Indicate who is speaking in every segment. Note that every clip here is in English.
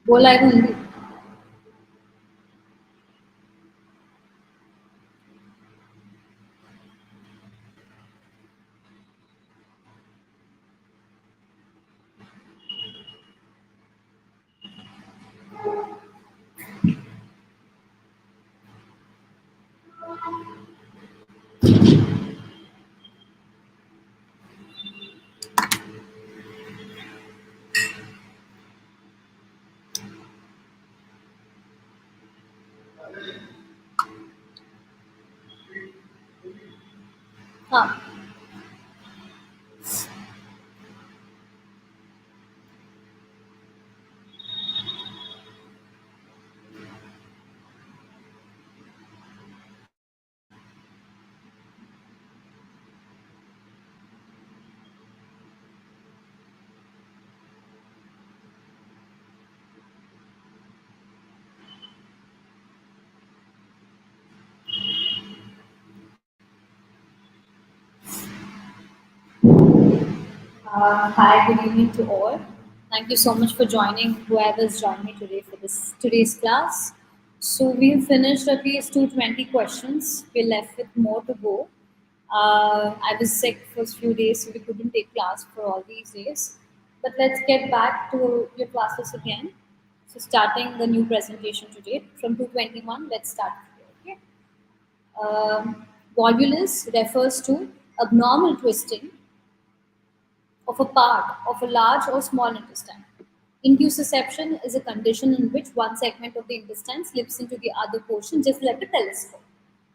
Speaker 1: बोला है हिंदी. हाँ. Hi, good evening to all. Thank you so much for joining whoever's joined me today for this today's class. So we've finished at least 220 questions. We're left with more to go. I was sick for a few days, so we couldn't take class for all these days. But let's get back to your classes again. So starting the new presentation today from 221, let's start today. Okay. Volvulus refers to abnormal twisting of a part of a large or small intestine. Intussusception is a condition in which one segment of the intestine slips into the other portion, just like a telescope,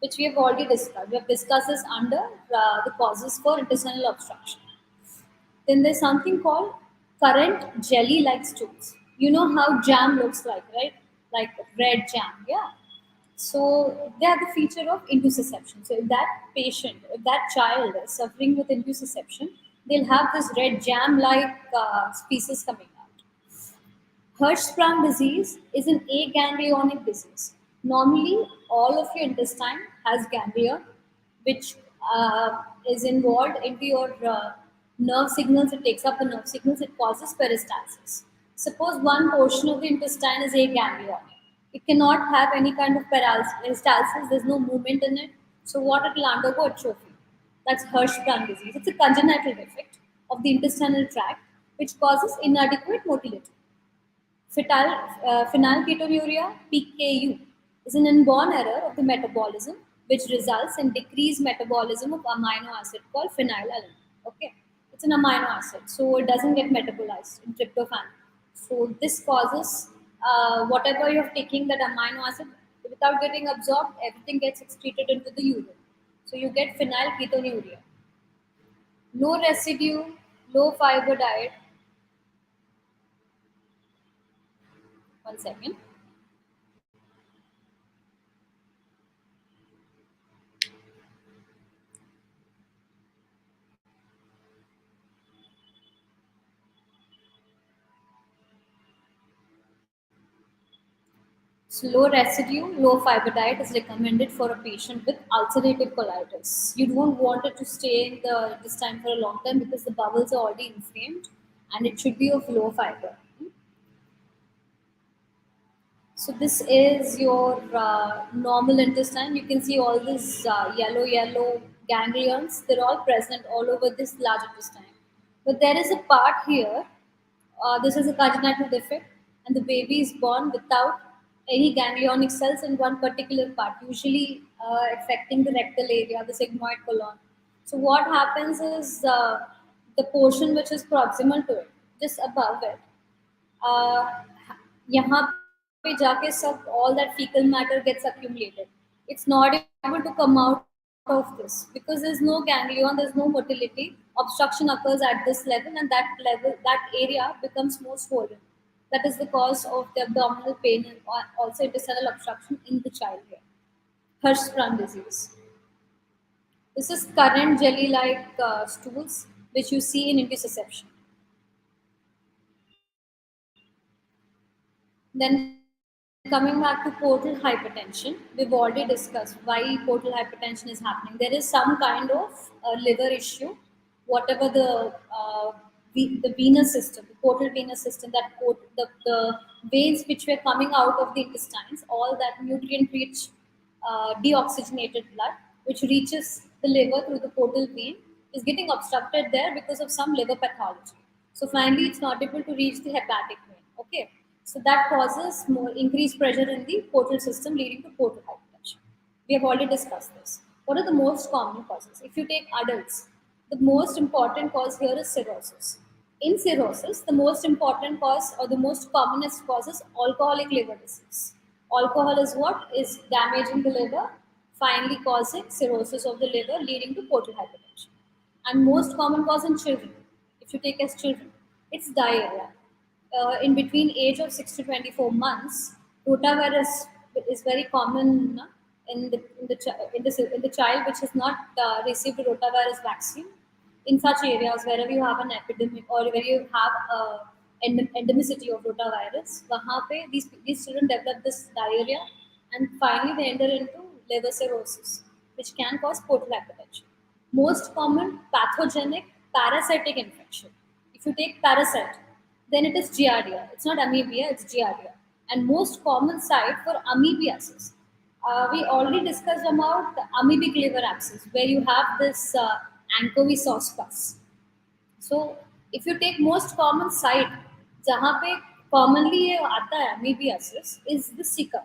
Speaker 1: which we have already discussed. We have discussed this under the causes for intestinal obstruction. Then there's something called current jelly-like stools. You know how jam looks like, right? Like red jam, yeah. So they are the feature of intussusception. So if that patient, if that child is suffering with intussusception, they'll have this red jam-like species coming out. Hirschsprung disease is an aganglionic disease. Normally, all of your intestine has ganglia, which is involved into your nerve signals. It takes up the nerve signals. It causes peristalsis. Suppose one portion of the intestine is aganglionic. It cannot have any kind of peristalsis. There's no movement in it. So what it will undergo atrophy. That's Hirschsprung disease. It's a congenital defect of the intestinal tract which causes inadequate motility. Phenylketonuria (PKU) is an inborn error of the metabolism which results in decreased metabolism of amino acid called phenylalanine. Okay, it's an amino acid, so it doesn't get metabolized in tryptophan. So this causes whatever you're taking that amino acid without getting absorbed, everything gets excreted into the urine. So you get phenylketonuria. Low residue, low fiber diet. One second. So low residue, low fiber diet is recommended for a patient with ulcerative colitis. You don't want it to stay in the intestine for a long time because the bowels are already inflamed and it should be of low fiber. So this is your normal intestine. You can see all these yellow ganglions. They're all present all over this large intestine. But there is a part here. This is a congenital defect, and the baby is born without any ganglionic cells in one particular part, usually affecting the rectal area, the sigmoid colon. So what happens is the portion which is proximal to it, just above it, uh, यहाँ पे जाके सब all that fecal matter gets accumulated. It's not able to come out of this because there's no ganglion, there's no motility. Obstruction occurs at this level, and that level, that area becomes more swollen. That is the cause of the abdominal pain and also intestinal obstruction in the child here. Hirschsprung disease. This is current jelly-like stools which you see in intussusception. Then coming back to portal hypertension, we've already discussed why portal hypertension is happening. There is some kind of liver issue, whatever the the venous system, the portal venous system, the veins which were coming out of the intestines, all that nutrient-rich deoxygenated blood, which reaches the liver through the portal vein, is getting obstructed there because of some liver pathology. So finally, it's not able to reach the hepatic vein. Okay, so that causes more increased pressure in the portal system, leading to portal hypertension. We have already discussed this. What are the most common causes? If you take adults, the most important cause here is cirrhosis. In cirrhosis, the most important cause or the most commonest cause is alcoholic liver disease. Alcohol is what? Is damaging the liver, finally causing cirrhosis of the liver, leading to portal hypertension. And most common cause in children, if you take as children, it's diarrhea. In between age of 6 to 24 months, rotavirus is very common in the child which has not received a rotavirus vaccine. In such areas wherever you have an epidemic or where you have endemicity of rotavirus, वहाँ पे these children develop this diarrhea and finally they enter into liver cirrhosis, which can cause portal hypertension. Most common pathogenic parasitic infection. If you take parasite, then it is giardia. It's not amoebia, it's giardia. And most common site for amoebiasis. We already discussed about the amoebic liver abscess, where you have this anchovy sauce pus. So if you take most common site जहाँ पे commonly ये आता है amoebiasis is the cecum.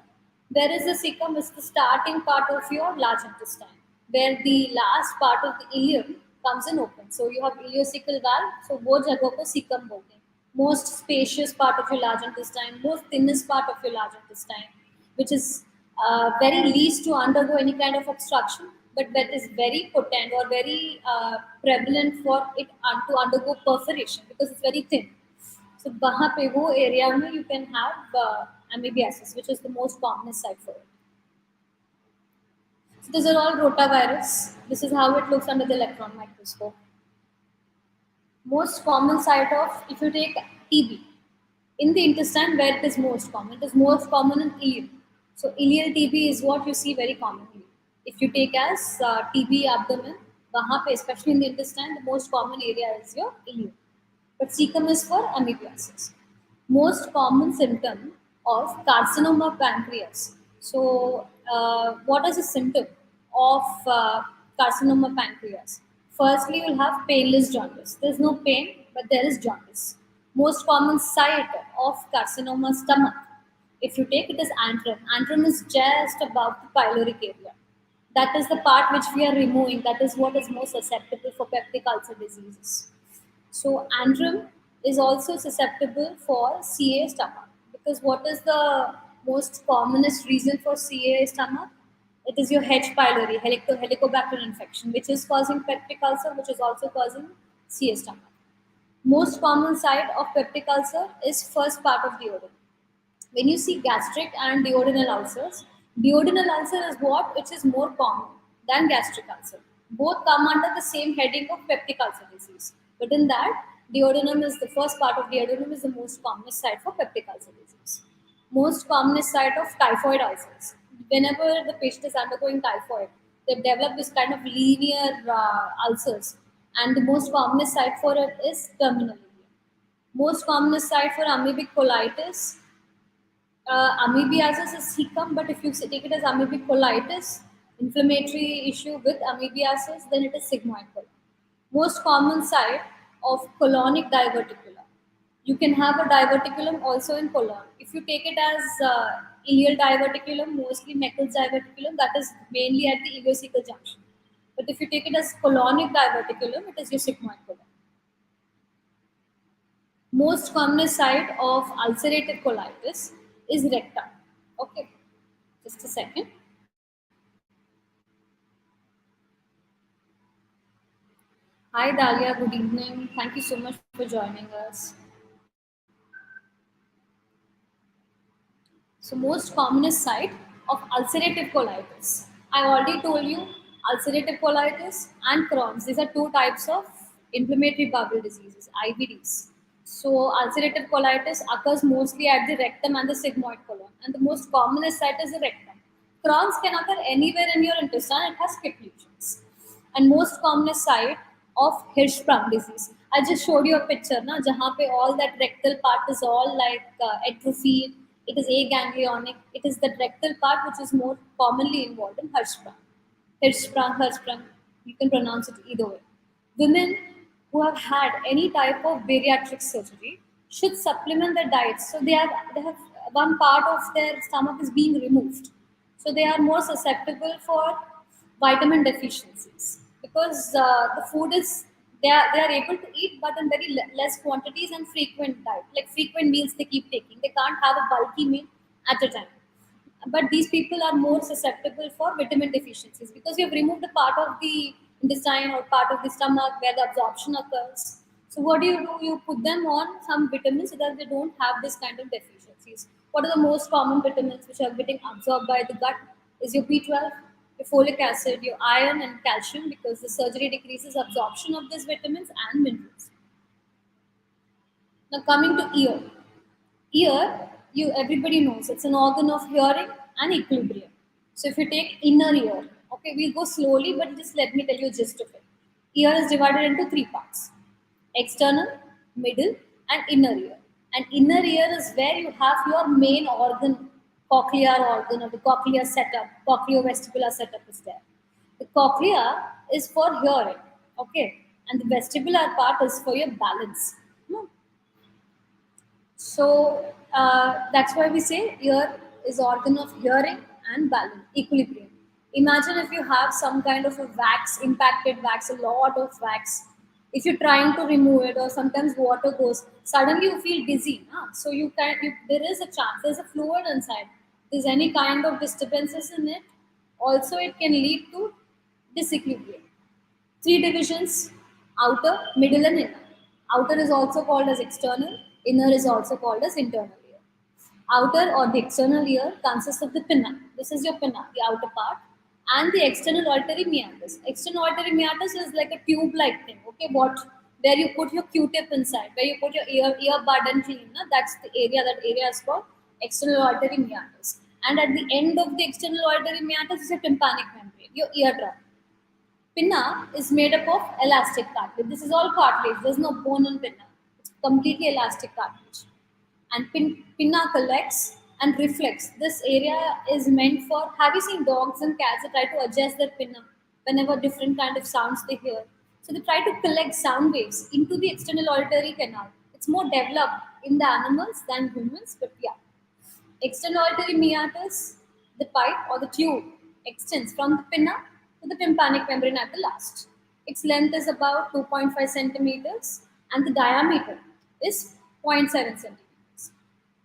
Speaker 1: There is a cecum is the starting part of your large intestine, where the last part of the ileum comes in open. So you have ileocecal valve. So वो जगह को cecum बोलते हैं. Most spacious part of your large intestine, most thinnest part of your large intestine, which is very least to undergo any kind of obstruction, but that is very potent or very prevalent for it to undergo perforation because it's very thin. So वहाँ पे वो area में you can have amoebiasis, which is the most common site for it. So these are all rotavirus. This is how it looks under the electron microscope. Most common site of, if you take TB, in the intestine where it is most common, it is most common in ileum. So ileal TB is what you see very commonly. If you take as TB abdomen, वहाँ पे especially in the intestine, the most common area is your ileum. But cecum is for amoebiasis. Most common symptom of carcinoma pancreas. So, what is the symptom of carcinoma pancreas? Firstly, you'll have painless jaundice. There's no pain, but there is jaundice. Most common site of carcinoma stomach, if you take it as antrum. Antrum is just above the pyloric area. That is the part which we are removing. That is what is most susceptible for peptic ulcer diseases. So antrum is also susceptible for CA stomach, because what is the most commonest reason for CA stomach? It is your H. pylori, helicobacter infection, which is causing peptic ulcer, which is also causing CA stomach. Most common site of peptic ulcer is first part of duodenum. When you see gastric and duodenal ulcer is what which is more common than gastric ulcer. Both come under the same heading of peptic ulcer disease. But in that, duodenum is the first part of duodenum is the most common site for peptic ulcer disease. Most common site of typhoid ulcers. Whenever the patient is undergoing typhoid, they develop this kind of linear ulcers, and the most common site for it is terminal ileum. Most common site for amoebic colitis, amoebiasis is cecum, but if you take it as amoebic colitis, inflammatory issue with amoebiasis, then it is sigmoid colon. Most common site of colonic diverticulum. You can have a diverticulum also in colon. If you take it as ileal diverticulum, mostly Meckel's diverticulum, that is mainly at the ileocecal junction. But if you take it as colonic diverticulum, it is your sigmoid colon. Most common site of ulcerative colitis is rectum. Okay, just a second. Hi Dalia, good evening. Thank you so much for joining us. So most commonest site of ulcerative colitis. I already told you ulcerative colitis and Crohn's. These are two types of inflammatory bowel diseases, IBDs. So ulcerative colitis occurs mostly at the rectum and the sigmoid colon, and the most commonest site is the rectum. Crohn's can occur anywhere in your intestine. It has pit lesions, and most commonest site of Hirschsprung disease. I just showed you a picture, na, जहाँ पे all that rectal part is all like atrophied. It is aganglionic. It is the rectal part which is more commonly involved in Hirschsprung. You can pronounce it either way. Women who have had any type of bariatric surgery should supplement their diet. So they have one part of their stomach is being removed. So they are more susceptible for vitamin deficiencies because the food is they are able to eat but in very less quantities and frequent diet. Like frequent meals they keep taking. They can't have a bulky meal at a time, but these people are more susceptible for vitamin deficiencies because you have removed a part of the intestine or part of the stomach where the absorption occurs. So what do? You put them on some vitamins so that they don't have this kind of deficiencies. What are the most common vitamins which are getting absorbed by the gut? Is your B12, your folic acid, your iron and calcium, because the surgery decreases absorption of these vitamins and minerals. Now coming to ear. Ear, you everybody knows it's an organ of hearing and equilibrium. So if you take inner ear, okay, we'll go slowly, but just let me tell you gist of it. Ear is divided into three parts: external, middle, and inner ear. And inner ear is where you have your main organ, cochlear organ or the cochlear setup, cochleovestibular setup is there. The cochlea is for hearing, okay, and the vestibular part is for your balance. Hmm. So that's why we say ear is organ of hearing and balance, equilibrium. Imagine if you have some kind of a wax, impacted wax, a lot of wax. If you're trying to remove it, or sometimes water goes, suddenly you feel dizzy. Huh? So there is a chance. There's a fluid inside. There's any kind of disturbances in it. Also, it can lead to disequilibrium. Three divisions: outer, middle, and inner. Outer is also called as external, inner is also called as internal ear. Outer or the external ear consists of the pinna. This is your pinna, the outer part, and the external auditory meatus. External auditory meatus is like a tube-like thing. Okay, what where you put your Q-tip inside, where you put your earbud and clean. Na? That's the area. That area is called external auditory meatus. And at the end of the external auditory meatus is a tympanic membrane, your eardrum. Pinna is made up of elastic cartilage. This is all cartilage. There's no bone in pinna. It's completely elastic cartilage. And pinna collects and reflects. This area is meant for. Have you seen dogs and cats that try to adjust their pinna whenever different kind of sounds they hear? So they try to collect sound waves into the external auditory canal. It's more developed in the animals than humans, but yeah. External auditory meatus, the pipe or the tube, extends from the pinna to the tympanic membrane at the last. Its length is about 2.5 centimeters and the diameter is zero point 0.7 centimeters.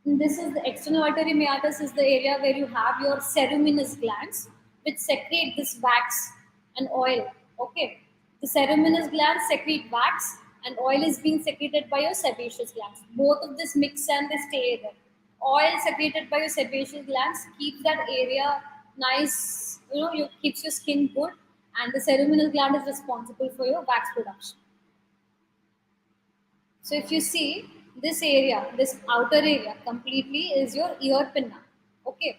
Speaker 1: And this is the external auditory meatus is the area where you have your ceruminous glands which secrete this wax and oil. Okay. The ceruminous glands secrete wax and oil is being secreted by your sebaceous glands. Both of this mix and they stay there. Oil secreted by your sebaceous glands keeps that area nice, you keeps your skin good, and the ceruminous gland is responsible for your wax production. So if you see this area, this outer area completely is your ear pinna. Okay.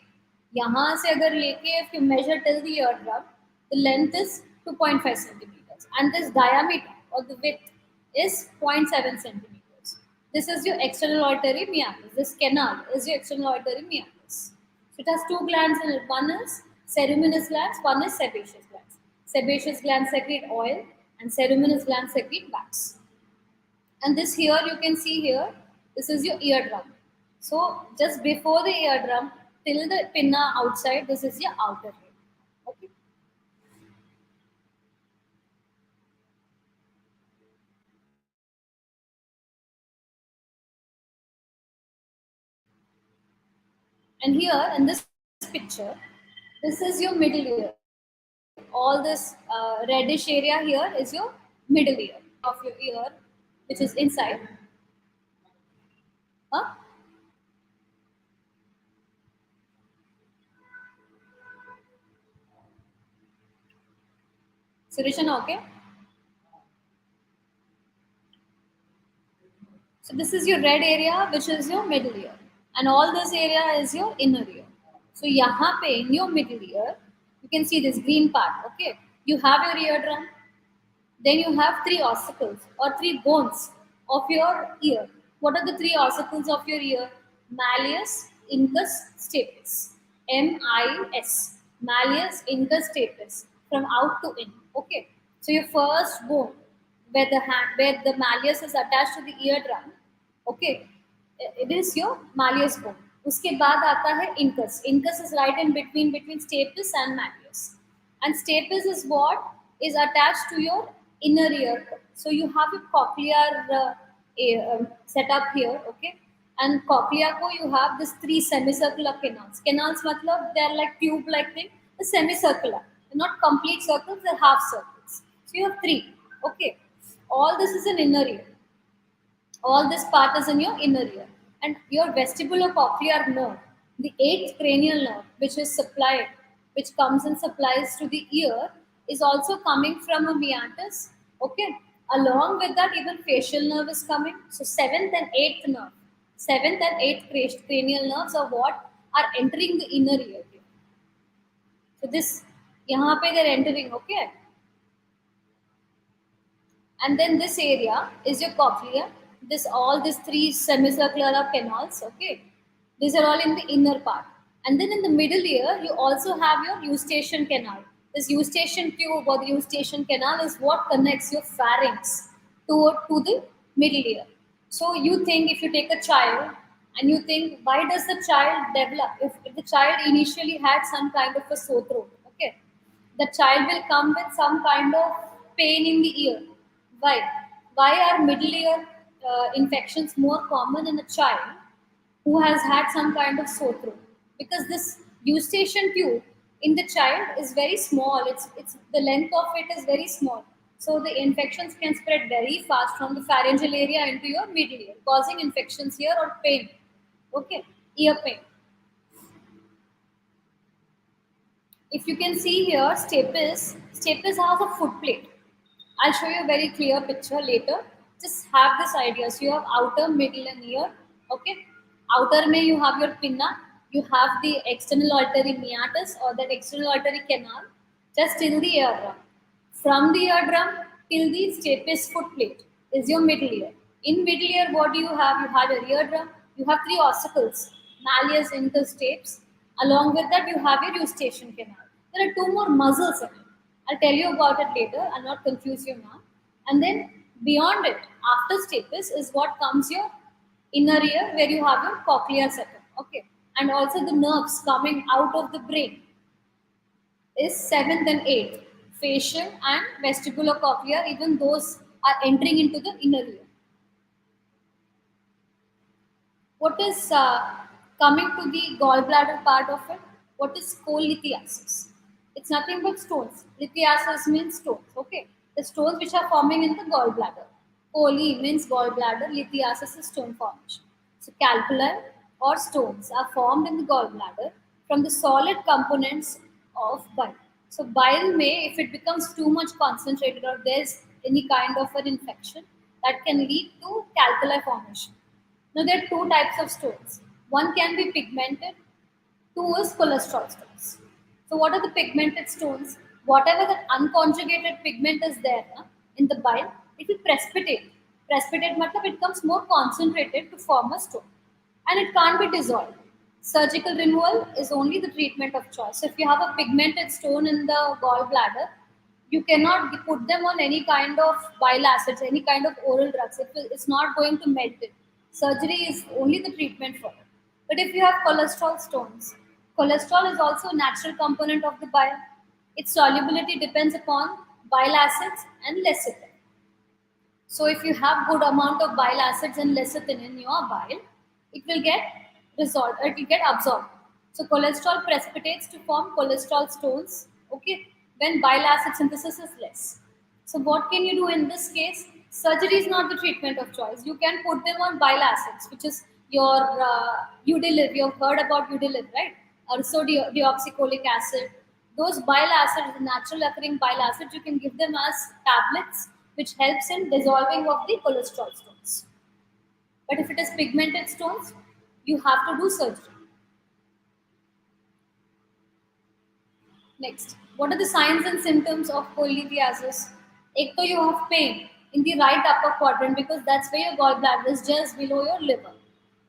Speaker 1: यहाँ से अगर लेके if you measure till the eardrum, the length is 2.5 centimeters and this diameter or the width is zero point 0.7 centimeters. This is your external auditory meatus. This canal is your external auditory meatus. So it has two glands in it. One is ceruminous glands, one is sebaceous glands. Sebaceous glands secrete oil and ceruminous glands secrete wax. And this here you can see here, this is your eardrum. So just before the eardrum till the pinna outside, this is your outer ear. Okay. And here in this picture, this is your middle ear. All this reddish area here is your middle ear of your ear, which is inside. Huh? Surishan, okay? So this is your red area, which is your middle ear, and all this area is your inner ear. So यहाँ पे in your middle ear, you can see this green part. Okay, you have your eardrum. Then you have three ossicles or three bones of your ear. What are the three ossicles of your ear? Malleus, incus, stapes. MIS. Malleus, incus, stapes. From out to in. Okay. So your first bone, where the malleus is attached to the eardrum. Okay. It is your malleus bone. उसके बाद आता है incus. Incus is right in between stapes and malleus. And stapes is what is attached to your inner ear. So you have a cochlear setup here, okay? And cochlea ko you have this three semicircular canals. Canals matlab they are like tube like thing, the semicircular. They're not complete circles, they're half circles. So you have three, okay? All this is an inner ear. All this part is in your inner ear. And your vestibulocochlear nerve, the eighth cranial nerve, which is supplied, which comes and supplies to the ear, is also coming from a meatus. Okay. Along with that, even facial nerve is coming. So seventh and eighth nerve, seventh and eighth cranial nerves are what are entering the inner ear. So this, यहाँ पे they're entering. Okay. And then this area is your cochlea. This all these three semicircular canals, okay, these are all in the inner part. And then in the middle ear you also have your eustachian canal. This eustachian tube or the eustachian canal is what connects your pharynx to the middle ear. So you think, if you take a child and you think, why does the child develop, if the child initially had some kind of a sore throat, okay, the child will come with some kind of pain in the ear. Why? Why are middle ear infections more common in a child who has had some kind of sore throat? Because this eustachian tube in the child is very small. It's the length of it is very small. So the infections can spread very fast from the pharyngeal area into your middle ear, causing infections here or pain. Okay, ear pain. If you can see here, stapes has a foot plate. I'll show you a very clear picture later. Just have this idea. So you have outer, middle, and ear. Okay. Outer may you have your pinna. You have the external auditory meatus or that external auditory canal just till the eardrum. From the eardrum till the stapes foot plate is your middle ear. In middle ear, what do you have? You have your eardrum. You have three ossicles, malleus, incus, stapes. Along with that, you have your eustachian canal. There are two more muscles in it. I'll tell you about it later. I'll not confuse you now. And then beyond it, after stapes is what comes your inner ear, where you have your cochlear setup. Okay. And also the nerves coming out of the brain is seventh and eighth. Facial and vestibulocochlear, even those are entering into the inner ear. What is coming to the gallbladder part of it? What is cholithiasis? It's nothing but stones. Lithiasis means stones. Okay, the stones which are forming in the gallbladder. Coli means gallbladder. Lithiasis is stone formation. So calculi or stones are formed in the gallbladder from the solid components of bile. So bile may, if it becomes too much concentrated or there's any kind of an infection, that can lead to calculi formation. Now there are two types of stones. One can be pigmented, two is cholesterol stones. So what are the pigmented stones? Whatever the unconjugated pigment is there in the bile, it will precipitate. Precipitate matlab it becomes more concentrated to form a stone. And it can't be dissolved. Surgical removal is only the treatment of choice. So if you have a pigmented stone in the gallbladder, you cannot put them on any kind of bile acids, any kind of oral drugs. It's not going to melt it. Surgery is only the treatment for it. But if you have cholesterol stones, cholesterol is also a natural component of the bile. Its solubility depends upon bile acids and lecithin. So if you have good amount of bile acids and lecithin in your bile, it will get resolved, it will get absorbed. So cholesterol precipitates to form cholesterol stones, okay, when bile acid synthesis is less. So what can you do in this case? Surgery is not the treatment of choice. You can put them on bile acids, which is your Udiliv. You've heard about Udiliv, right? Also deoxycholic acid. Those bile acids, natural occurring bile acids, you can give them as tablets, which helps in dissolving of the cholesterol stones. But if it is pigmented stones, you have to do surgery. Next, what are the signs and symptoms of polylithiasis? एक तो you have pain in the right upper quadrant because that's where your gallbladder is just below your liver,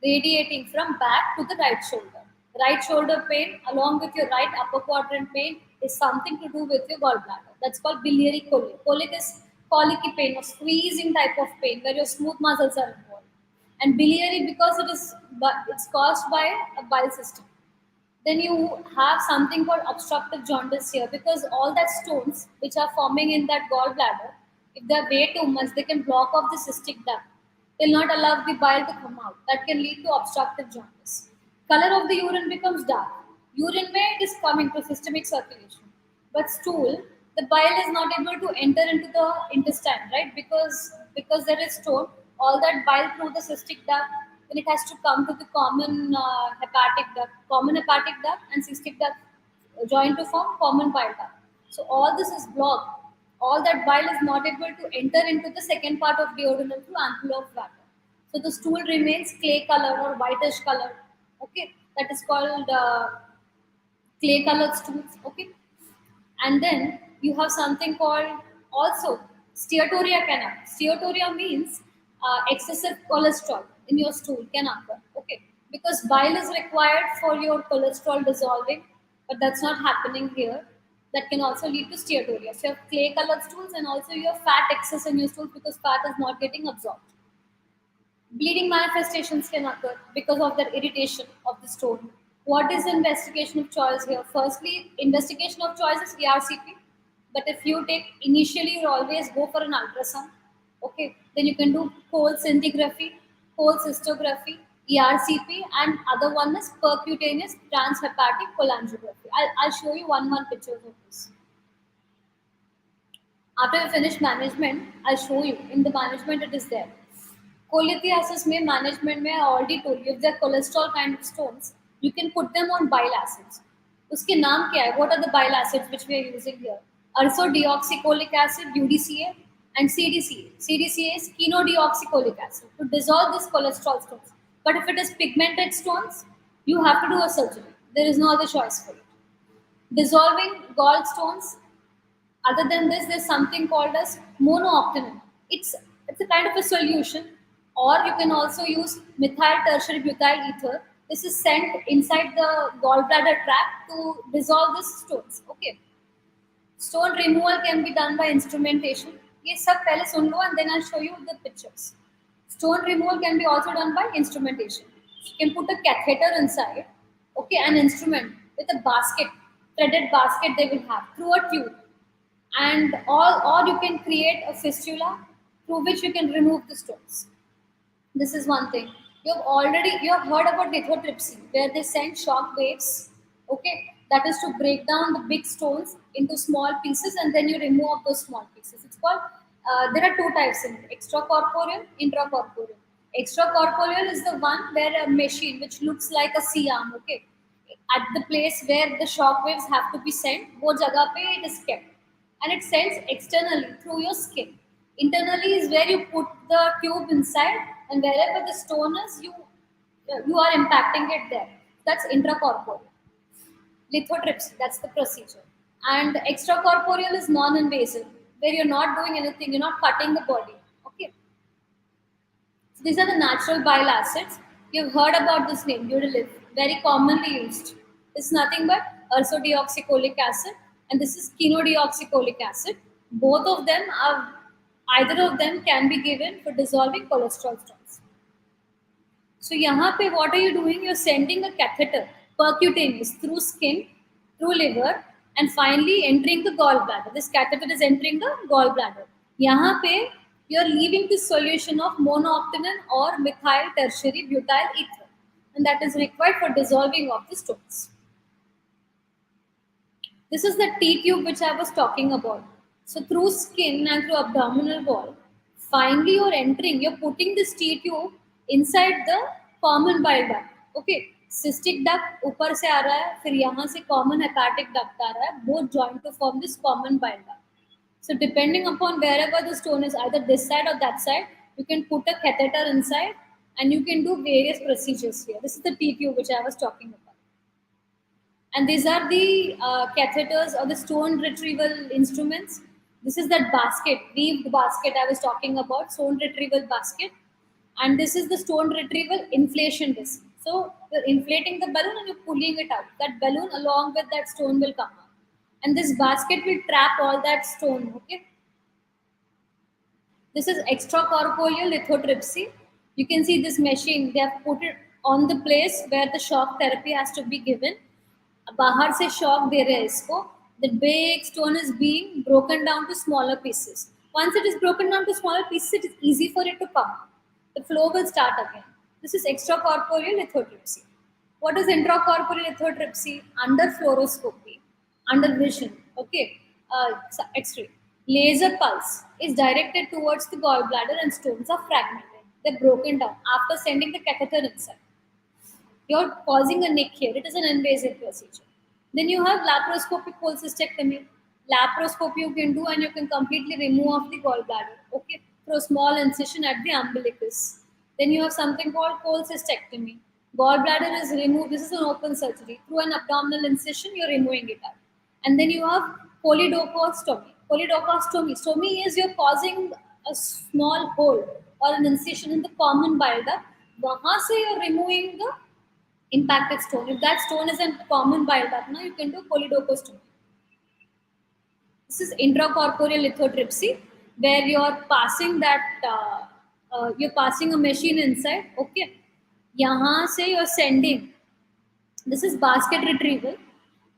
Speaker 1: radiating from back to the right shoulder. Right shoulder pain along with your right upper quadrant pain is something to do with your gallbladder. That's called biliary colic. Colic is colicky pain or squeezing type of pain where your smooth muscles are involved. And biliary because it's caused by a bile system. Then you have something called obstructive jaundice here because all that stones which are forming in that gallbladder, if they're way too much, they can block off the cystic duct. They'll not allow the bile to come out. That can lead to obstructive jaundice. Color of the urine becomes dark. Urine may it is coming to systemic circulation, but stool, the bile is not able to enter into the intestine, right? Because there is stone, all that bile through the cystic duct, then it has to come to the common hepatic duct, common hepatic duct and cystic duct join to form common bile duct. So all this is blocked. All that bile is not able to enter into the second part of duodenum through ampulla of Vater. So the stool remains clay color or whitish color. Okay, that is called clay colored stools. Okay, and then you have something called also steatorrhea can occur. Steatorrhea means excessive cholesterol in your stool can occur. Okay, because bile is required for your cholesterol dissolving, but that's not happening here. That can also lead to steatorrhea. So you have clay colored stools and also you have fat excess in your stool because fat is not getting absorbed. Bleeding manifestations can occur because of that irritation of the stone. What is the investigation of choice here? Firstly, investigation of choice is ERCP. But if you take initially, you always go for an ultrasound. Okay, then you can do whole scintigraphy, whole cystography, ERCP, and other one is percutaneous transhepatic cholangiography. I'll show you one pictures of this. After you finish management, I'll show you. In the management, it is there. Cholithiasis में management में I already told you if they're cholesterol kind of stones, you can put them on bile acids. उसके नाम क्या है? What are the bile acids which we are using here? Ursodeoxycholic acid (UDCA) and CDCA. CDCA is chenodeoxycholic acid to dissolve these cholesterol stones. But if it is pigmented stones, you have to do a surgery. There is no other choice for it. Dissolving gallstones other than this, there's something called as monooctanon. It's a kind of a solution, or you can also use methyl tertiary butyl ether. This is sent inside the gallbladder tract to dissolve the stones. Okay. Stone removal can be done by instrumentation. ये सब पहले सुन लो and then I'll show you the pictures. Stone removal can be also done by instrumentation. You can put a catheter inside, okay, an instrument with a basket, threaded basket they will have through a tube, and all or you can create a fistula through which you can remove the stones. This is one thing. You have heard about lithotripsy, where they send shock waves. Okay, that is to break down the big stones into small pieces, and then you remove those small pieces. It's called. There are two types in it: extracorporeal, intracorporeal. Extracorporeal is the one where a machine which looks like a sea arm. Okay, at the place where the shock waves have to be sent, वो जगह पे it is kept, and it sends externally through your skin. Internally is where you put the tube inside, and wherever the stone is, you are impacting it there. That's intracorporeal. Lithotripsy, that's the procedure. And extracorporeal is non-invasive, where you're not doing anything, you're not cutting the body. Okay. So these are the natural bile acids. You've heard about this name, Udiliv, very commonly used. It's nothing but ursodeoxycholic acid, and this is chenodeoxycholic acid. Both of them are, either of them can be given for dissolving cholesterol stones. So यहाँ पे what are you doing? You're sending a catheter percutaneous through skin, through liver, and finally entering the gallbladder. This catheter is entering the gallbladder. यहाँ पे you're leaving the solution of monooctanon or methyl tertiary butyl ether, and that is required for dissolving of the stones. This is the T tube which I was talking about. So through skin and through abdominal wall, finally you're putting this T tube inside the common bile duct. Okay, cystic duct ऊपर से आ रहा है, फिर यहाँ से common hepatic duct आ रहा है, both join to form this common bile duct. So depending upon wherever the stone is, either this side or that side, you can put a catheter inside and you can do various procedures here. This is the T tube which I was talking about. And these are the catheters or the stone retrieval instruments. This is that basket, weaved basket I was talking about, stone retrieval basket. And this is the stone retrieval inflation disc. So you're inflating the balloon and you're pulling it out. That balloon along with that stone will come out. And this basket will trap all that stone. Okay. This is extracorporeal lithotripsy. You can see this machine, they have put it on the place where the shock therapy has to be given. बाहर से shock दे रहे हैं इसको. The big stone is being broken down to smaller pieces. Once it is broken down to smaller pieces, it is easy for it to come. The flow will start again. This is extracorporeal lithotripsy. What is intracorporeal lithotripsy? Under fluoroscopy, under vision, okay, X-ray. Laser pulse is directed towards the gallbladder and stones are fragmented. They're broken down after sending the catheter inside. You're causing a nick here. It is an invasive procedure. Then you have laparoscopic cholecystectomy. Laparoscopy you can do and you can completely remove off the gallbladder. Okay, through a small incision at the umbilicus. Then you have something called cholecystectomy. Gallbladder is removed. This is an open surgery. Through an abdominal incision, you're removing it out. And then you have choledochostomy. Choledochostomy. Stomy is you're causing a small hole or an incision in the common bile duct. वहाँ से you're removing the impacted stone. If that stone is a common bile duct, now you can do choledochostomy. This is intracorporeal lithotripsy, where you're passing a machine inside. Okay, यहाँ से you're sending. This is basket retrieval.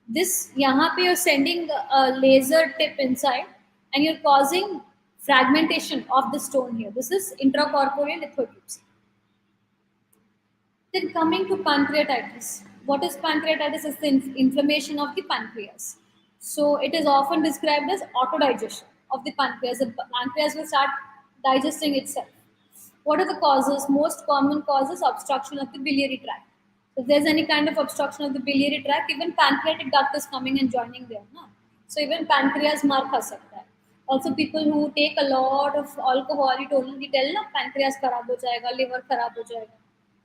Speaker 1: This यहाँ पे you're sending a laser tip inside, and you're causing fragmentation of the stone here. This is intracorporeal lithotripsy. Then coming to pancreatitis. What is pancreatitis? Is the inflammation of the pancreas. So it is often described as autodigestion of the pancreas. The pancreas will start digesting itself. What are the causes? Most common causes: obstruction of the biliary tract. So if there's any kind of obstruction of the biliary tract, even pancreatic duct is coming and joining there. No? So even pancreas मार खा सकता है. Also people who take a lot of alcohol, he tell ना pancreas खराब हो जाएगा, liver खराब हो जाएगा.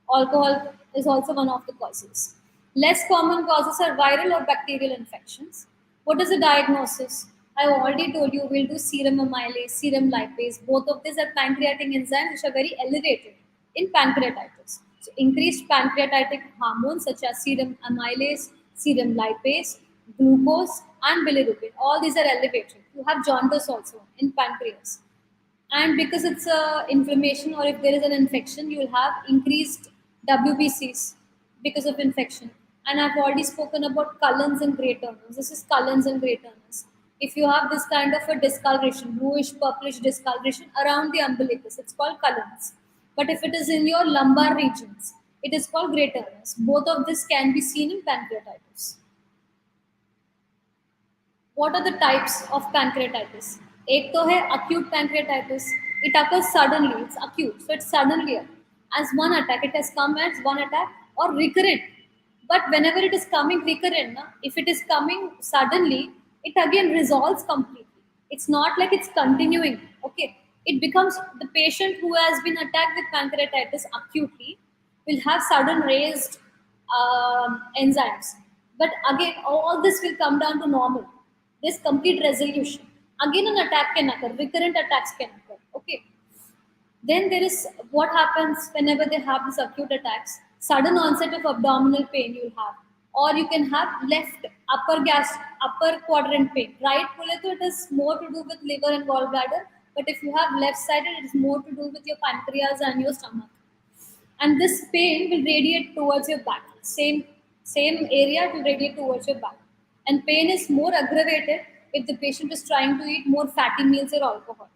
Speaker 1: Alcohol is also one of the causes. Less common causes are viral or bacterial infections. What is the diagnosis? I already told you we'll do serum amylase, serum lipase. Both of these are pancreatic enzymes which are very elevated in pancreatitis. So increased pancreatic hormones such as serum amylase, serum lipase, glucose, and bilirubin. All these are elevated. You have jaundice also in pancreas. And because it's a inflammation or if there is an infection, you will have increased WBCs because of infection. And I've already spoken about Cullen's and gray turners. This is Cullen's and gray turners. If you have this kind of a discoloration, bluish purplish discoloration around the umbilicus, it's called Cullen's. But if it is in your lumbar regions, it is called gray turners. Both of this can be seen in pancreatitis. What are the types of pancreatitis? एक तो है acute pancreatitis. It occurs suddenly. It's acute, so it's suddenly as one attack. It has come as one attack or recurrent. But whenever it is coming recurrent, na, if it is coming suddenly, it again resolves completely. It's not like it's continuing. Okay, it becomes the patient who has been attacked with pancreatitis acutely will have sudden raised enzymes. But again, all this will come down to normal. This complete resolution. Again, an attack can occur. Recurrent attacks can occur. Okay. Then there is what happens whenever they have these acute attacks. Sudden onset of abdominal pain you'll have, or you can have left upper quadrant pain. Right, it is more to do with liver and gallbladder. But if you have left sided, it is more to do with your pancreas and your stomach. And this pain will radiate towards your back. Same area will radiate towards your back. And pain is more aggravated if the patient is trying to eat more fatty meals or alcohol.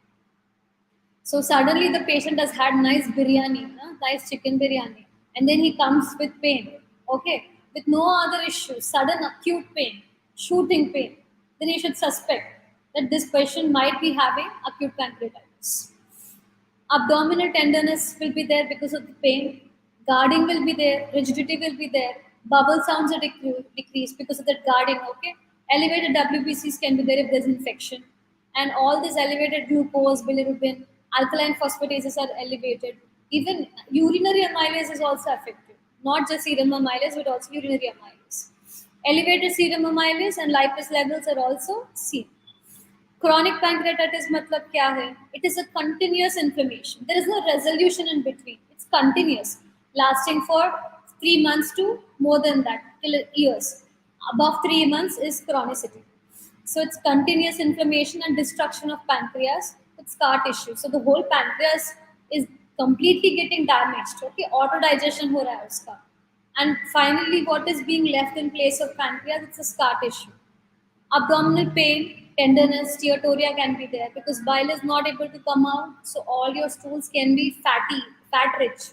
Speaker 1: So suddenly the patient has had nice biryani, nice chicken biryani, and then he comes with pain, okay, with no other issues, sudden acute pain, shooting pain. Then you should suspect that this patient might be having acute pancreatitis. Abdominal tenderness will be there because of the pain. Guarding will be there. Rigidity will be there. Bubble sounds are decreased because of that guarding. Okay. Elevated WBCs can be there if there's infection. And all this elevated glucose, bilirubin, alkaline phosphatases are elevated. Even urinary amylase is also affected. Not just serum amylase, but also urinary amylase. Elevated serum amylase and lipase levels are also seen. Chronic pancreatitis मतलब क्या है? It is a continuous inflammation. There is no resolution in between. It's continuous, lasting for 3 months to more than that, till years. Above 3 months is chronicity. So it's continuous inflammation and destruction of pancreas with scar tissue. So the whole pancreas is completely getting damaged. Okay, auto digestion हो रहा है उसका. And finally, what is being left in place of pancreas? It's a scar tissue. Abdominal pain, tenderness, steatorrhea can be there because bile is not able to come out. So all your stools can be fatty, fat rich.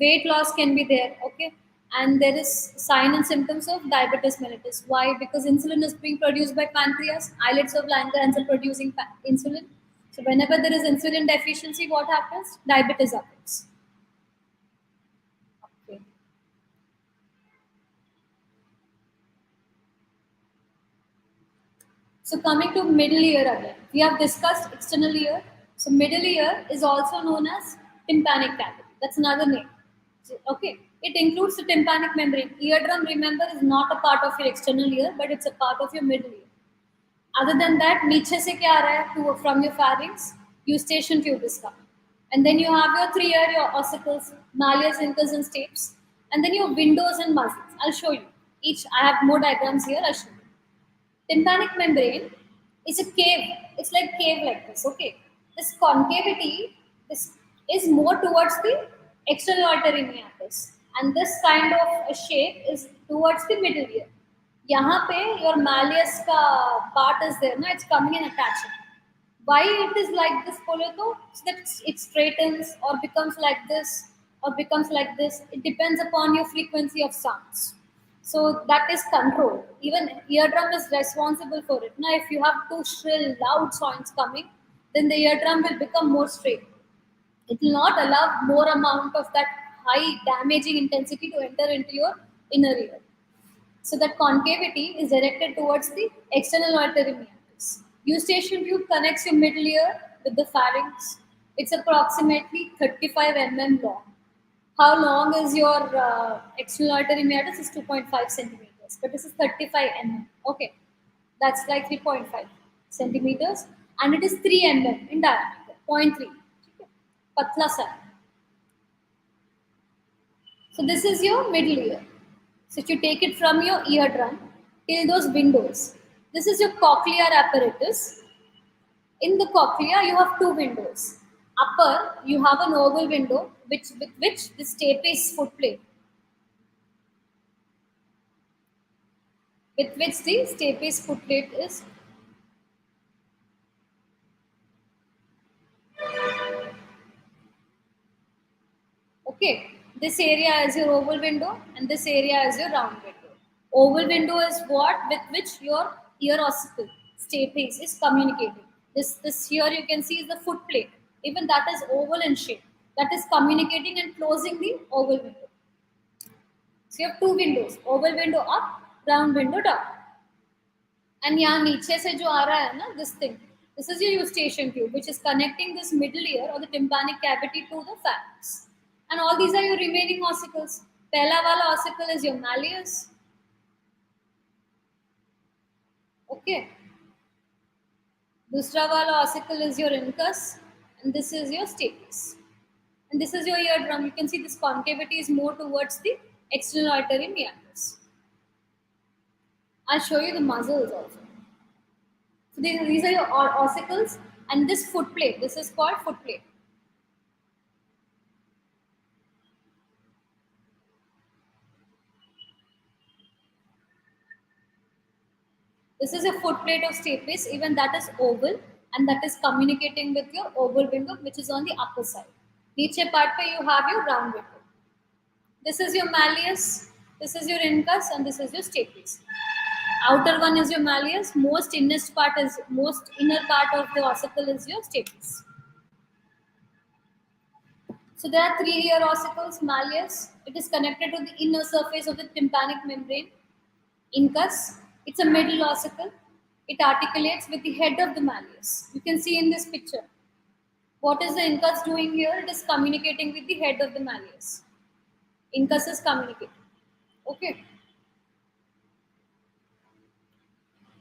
Speaker 1: Weight loss can be there, okay? And there is sign and symptoms of diabetes mellitus. Why? Because insulin is being produced by pancreas. Islets of Langerhans are producing insulin. So whenever there is insulin deficiency, what happens? Diabetes happens. Okay. So coming to middle ear again, we have discussed external ear. So middle ear is also known as tympanic cavity. That's another name. Okay, it includes the tympanic membrane. Eardrum, remember, is not a part of your external ear, but it's a part of your middle ear. Other than that, नीचे से क्या आ रहा है from your pharynx? Eustachian tube is coming. And then you have your three ear, your ossicles, malleus, incus, and stapes. And then your windows and muscles. I'll show you. Each, I have more diagrams here. I'll show you. Tympanic membrane is a cave. It's like cave like this. Okay. This concavity this is more towards the external auditory meatus, and this kind of a shape is towards the middle ear. यहाँ पे your malleus का part is there ना, it's coming and attaching. Why it is like this बोले तो so that it straightens or becomes like this or becomes like this. It depends upon your frequency of sounds. So that is control. Even eardrum is responsible for it. Now, if you have two shrill, loud sounds coming, then the eardrum will become more straight. It will not allow more amount of that high damaging intensity to enter into your inner ear. So that concavity is directed towards the external auditory meatus. Eustachian tube connects your middle ear with the pharynx. It's approximately 35 mm long. How long is your external auditory meatus? Is 2.5 centimeters, but this is 35 mm. Okay, that's like 3.5 centimeters, and it is 3 mm in diameter. zero point 0.3. Okay. Patla sa. So this is your middle ear. So if you take it from your eardrum till those windows, this is your cochlear apparatus. In the cochlea, you have two windows. Upper, you have an oval window with which the stapes footplate, with which the stapes footplate is. Okay, this area is your oval window and this area is your round window. Oval window is what with which your ear ossicle stapes is communicating. This here you can see is the foot plate. Even that is oval in shape. That is communicating and closing the oval window. So you have two windows, oval window up, round window down. And यहाँ नीचे से जो आ रहा है ना, this thing, this is your eustachian tube, which is connecting this middle ear or the tympanic cavity to the pharynx. And all these are your remaining ossicles. पहला वाला ossicle is your malleus. Okay. दूसरा वाला ossicle is your incus, and this is your stapes. And this is your eardrum. You can see this concavity is more towards the external auditory meatus. I'll show you the muscles also. So these are your ossicles, and this foot plate. This is called foot plate. This is a foot plate of stapes. Even that is oval, and that is communicating with your oval window, which is on the upper side. नीचे part पे you have your round window. This is your malleus. This is your incus, and this is your stapes. Outer one is your malleus. Most inner part of the ossicle is your stapes. So there are three ear ossicles. Malleus, it is connected to the inner surface of the tympanic membrane. Incus, it's a middle ossicle. It articulates with the head of the malleus. You can see in this picture. What is the incus doing here? It is communicating with the head of the malleus. Incus is communicating. Okay.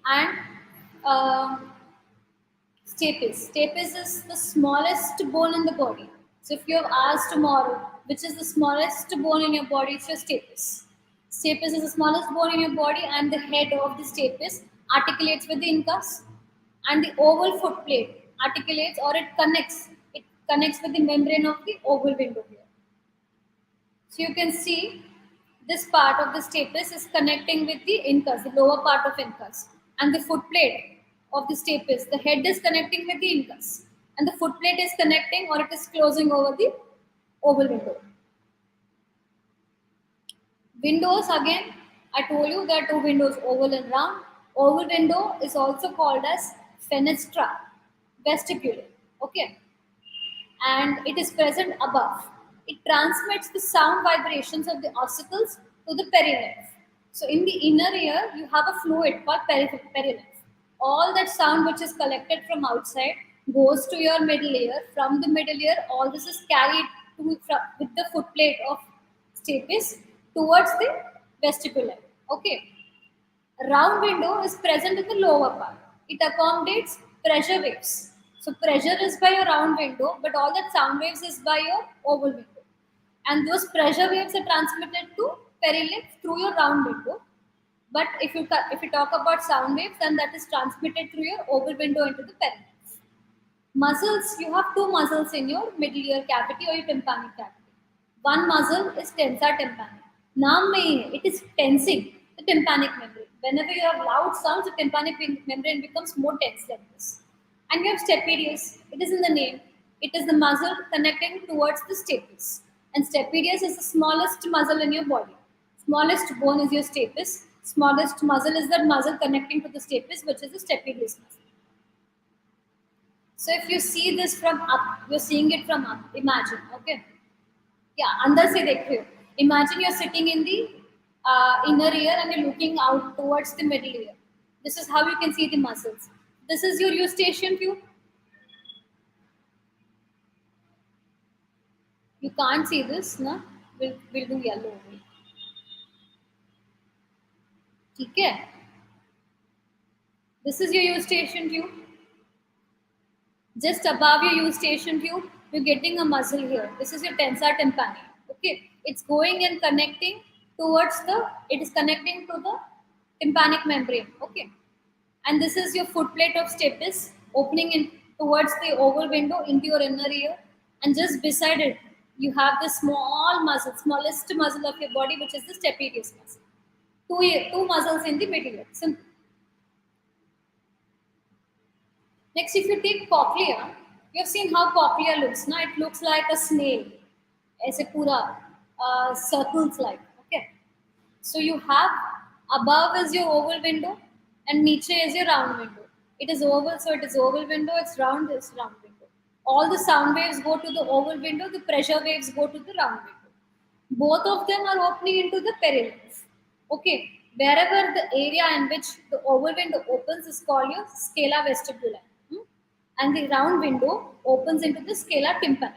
Speaker 1: And Stapes. Stapes is the smallest bone in the body. So if you have asked tomorrow, which is the smallest bone in your body, it's your stapes. Stapes is the smallest bone in your body, and the head of the stapes articulates with the incus, and the oval foot plate articulates or it connects. It connects with the membrane of the oval window here. So you can see this part of the stapes is connecting with the incus, the lower part of incus, and the foot plate of the stapes. The head is connecting with the incus, and the foot plate is connecting or it is closing over the oval window. Windows again, I told you there are two windows, oval and round. Oval window is also called as fenestra, vestibule. Okay, and it is present above. It transmits the sound vibrations of the ossicles to the perilymph. So, in the inner ear, you have a fluid called perilymph. All that sound which is collected from outside goes to your middle ear. From the middle ear, all this is carried with the foot plate of stapes towards the vestibule. Okay, round window is present in the lower part. It accommodates pressure waves. So pressure is by your round window, but all that sound waves is by your oval window. And those pressure waves are transmitted to perilymph through your round window. But if you talk about sound waves, then that is transmitted through your oval window into the perilymph. Muscles, you have two muscles in your middle ear cavity or your tympanic cavity. One muscle is tensor tympani. Naam mein hi hai, it is tensing the tympanic membrane. Whenever you have loud sounds, the tympanic membrane becomes more tense like this. And you have stapedius. It is in the name. It is the muscle connecting towards the stapes. And stapedius is the smallest muscle in your body. Smallest bone is your stapes. Smallest muscle is that muscle connecting to the stapes, which is the stapedius muscle. So if you see this from up, you're seeing it from up. Imagine, okay? Yeah, अंदर से देखिए. Imagine you're sitting in the inner ear and you're looking out towards the middle ear. This is how you can see the muscles. This is your eustachian tube. You can't see this, na? We'll do yellow. ठीक है? This is your eustachian tube. Just above your eustachian tube, you're getting a muscle here. This is your tensor tympani. Okay, it's going and connecting towards it is connecting to the tympanic membrane. Okay, and this is your foot plate of stapes opening in towards the oval window into your inner ear, and just beside it, you have the small muscle, smallest muscle of your body, which is the stapedius muscle. Two muscles in the middle ear. Simple. Next, if you take cochlea, you have seen how cochlea looks. Now it looks like a snail, as a pura circles like. Okay, so you have above is your oval window, and niche is your round window. It is oval, so it is oval window. It's round window. All the sound waves go to the oval window. The pressure waves go to the round window. Both of them are opening into the perilymph. Okay, wherever the area in which the oval window opens is called your scala vestibuli. And the round window opens into the scala tympani.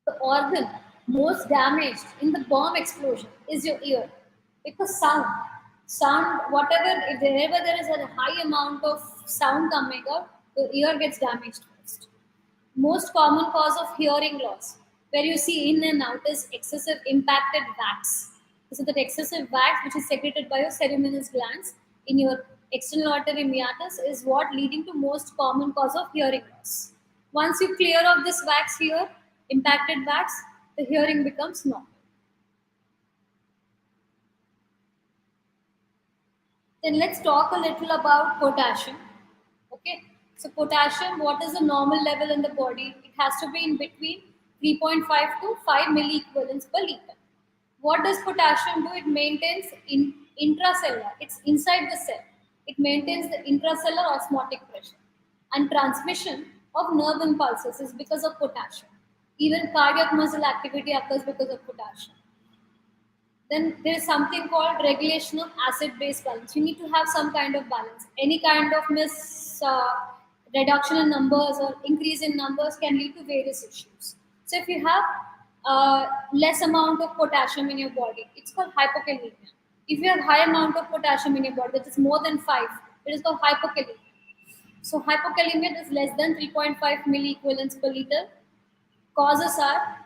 Speaker 1: The organ most damaged in the bomb explosion is your ear, because sound, whatever, wherever there is a high amount of sound coming out, the ear gets damaged first. Most common cause of hearing loss, where you see in and out, is excessive impacted wax. So that excessive wax, which is secreted by your ceruminous glands in your external auditory meatus, is what leading to most common cause of hearing loss. Once you clear off this wax here, impacted wax, the hearing becomes normal. Then let's talk a little about potassium. Okay, so potassium, what is the normal level in the body? It has to be in between 3.5 to 5 milliequivalents per liter. What does potassium do? It maintains intracellular, it's inside the cell. It maintains the intracellular osmotic pressure. And transmission of nerve impulses is because of potassium. Even cardiac muscle activity occurs because of potassium. Then there is something called regulation of acid base balance. You need to have some kind of balance. Any kind of Reduction in numbers or increase in numbers can lead to various issues. So if you have less amount of potassium in your body, it's called hypokalemia. If you have high amount of potassium in your body, that is more than 5, it is called hypokalemia. So hypokalemia is less than 3.5 milliequivalents per liter. Causes are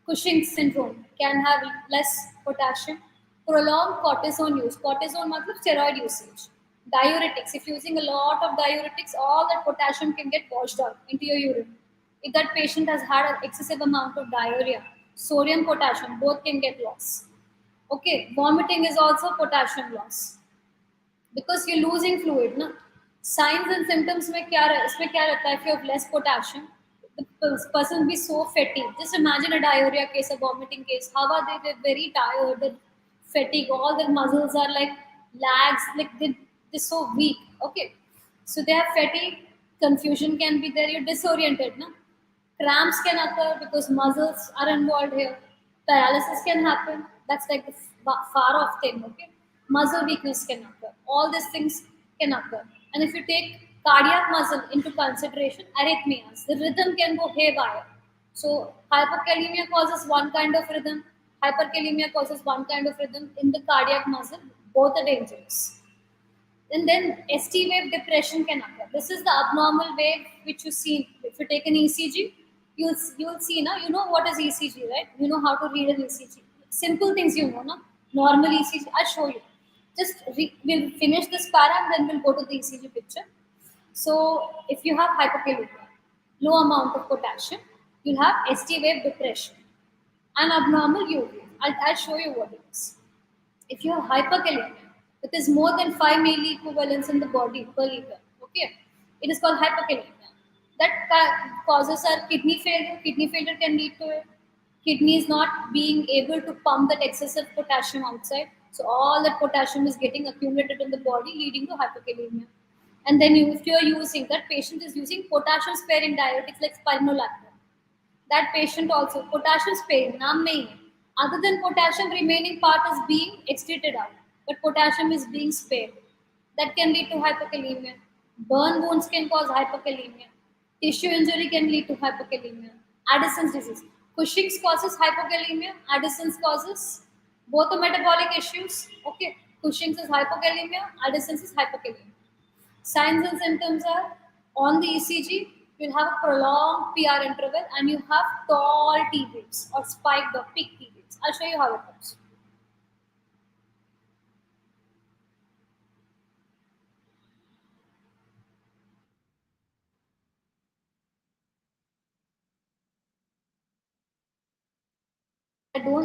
Speaker 1: Cushing's syndrome, can have less potassium, prolonged cortisone use. Cortisone means steroid usage. Diuretics. If using a lot of diuretics, all that potassium can get washed out into your urine. If that patient has had an excessive amount of diarrhea, sodium, potassium, both can get lost. Okay, vomiting is also potassium loss because you're losing fluid ना. Signs and symptoms में क्या इसमें क्या रहता है? If you have less potassium, the person will be so fatigued. Just imagine a diarrhea case, a vomiting case. How are they? They're very tired, they're fatigue, all their muscles are like lags, like they're so weak. Okay, so they have fatigue, confusion can be there, you're disoriented na. Cramps can occur because muscles are involved here. Paralysis can happen. That's like the far off thing. Okay, muscle weakness can occur. All these things can occur. And if you take cardiac muscle into consideration, arrhythmias, the rhythm can go haywire. So hypokalemia causes one kind of rhythm. Hyperkalemia causes one kind of rhythm in the cardiac muscle. Both are dangerous. And then ST wave depression can occur. This is the abnormal wave which you see. If you take an ECG, you'll see now. You know what is ECG, right? You know how to read an ECG. Simple things you know, na. Normal ECG. I'll show you. We'll finish this para and then we'll go to the ECG picture. So if you have hypokalemia, low amount of potassium, you'll have ST wave depression and abnormal U wave. I'll show you what it is. If you have hyperkalemia, it is more than 5 milliequivalents in the body per liter. Okay, it is called hyperkalemia. That causes our kidney failure. Kidney failure can lead to it. Kidneys not being able to pump that excessive potassium outside. So all that potassium is getting accumulated in the body, leading to hyperkalemia. And then if you are using, that patient is using potassium sparing diuretics like spironolactone, that patient also potassium sparing naam mein hai. Other than potassium, remaining part is being excreted out, but potassium is being spared. That can lead to hypokalemia. Burn wounds can cause hypokalemia. Tissue injury can lead to hypokalemia. Addison's disease, Cushing's causes hypokalemia. Addison's causes both the metabolic issues. Okay, Cushing's is hypokalemia, Addison's is hypokalemia. Signs and symptoms are on the ECG, you'll have a prolonged PR interval and you have tall T waves or spiked or peak T waves. I'll show you how it goes.